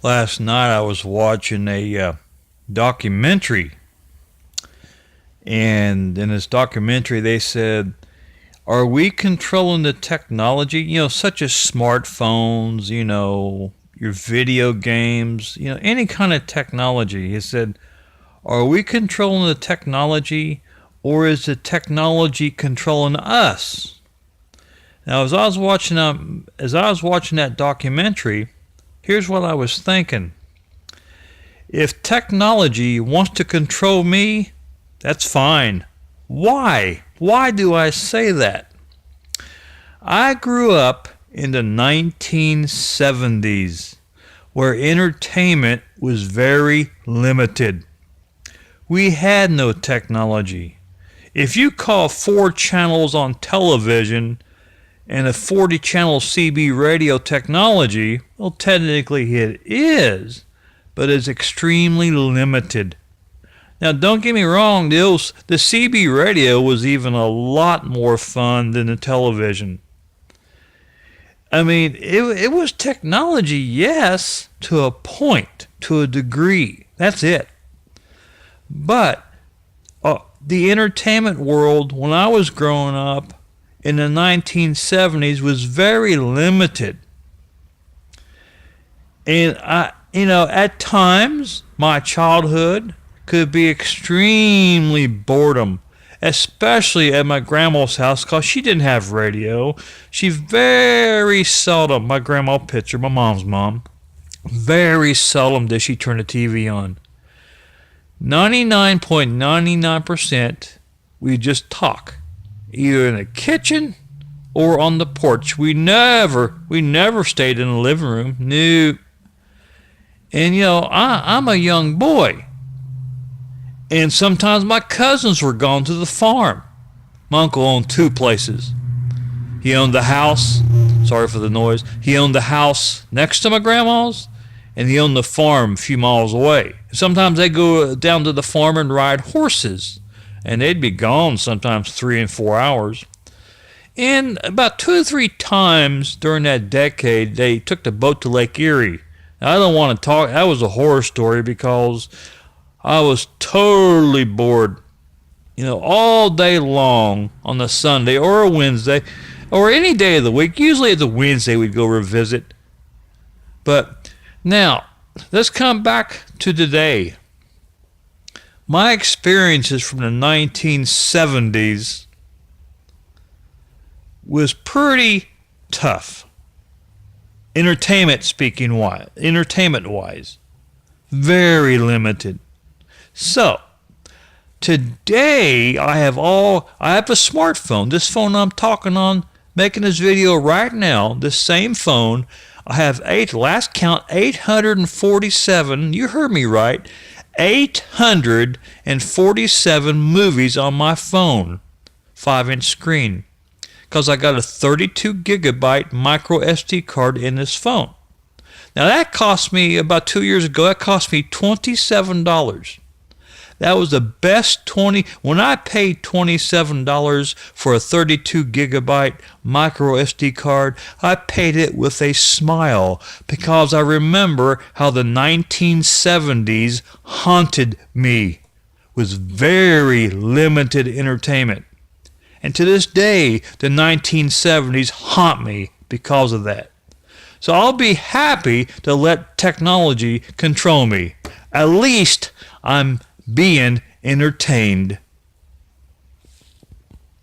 Last night I was watching a documentary, and in this documentary they said, "Are we controlling the technology? Such as smartphones, your video games, any kind of technology." He said, "Are we controlling the technology, or is the technology controlling us?" Now, as I was watching that documentary, here's what I was thinking. If technology wants to control me, that's fine. Why? Why do I say that? I grew up in the 1970s, where entertainment was very limited. We had no technology. If you call 4 channels on television and a 40-channel CB radio technology, well, technically it is, but it's extremely limited. Now, don't get me wrong, the CB radio was even a lot more fun than the television. I mean, it was technology, yes, to a point, to a degree. That's it. But the entertainment world, when I was growing up in the 1970s, was very limited. And at times, my childhood could be extremely boredom, especially at my grandma's house, because she didn't have radio. She very seldom, my grandma Pitcher, my mom's mom, very seldom did she turn the TV on. 99.99% we just talk, either in the kitchen or on the porch. We never stayed in the living room. No. And I'm a young boy. And sometimes my cousins were gone to the farm. My uncle owned 2 places. He owned the house, sorry for the noise, he owned the house next to my grandma's, and he owned the farm a few miles away. Sometimes they'd go down to the farm and ride horses, and they'd be gone sometimes 3 and 4 hours. And about 2 or 3 times during that decade, they took the boat to Lake Erie. Now, I don't want to talk, that was a horror story because I was totally bored, all day long on a Sunday or a Wednesday or any day of the week. Usually it's a Wednesday we'd go revisit. But now, let's come back to today. My experiences from the 1970s was pretty tough. Entertainment-wise. Very limited. So, today I have a smartphone. This phone I'm talking on, making this video right now, this same phone, I have last count, 847, you heard me right, 847 movies on my phone, 5-inch screen, because I got a 32 gigabyte micro SD card in this phone. Now that cost me, about 2 years ago, that cost me $27. That was the best when I paid $27 for a 32 gigabyte micro SD card, I paid it with a smile because I remember how the 1970s haunted me with very limited entertainment. And to this day, the 1970s haunt me because of that. So I'll be happy to let technology control me. At least I'm being entertained.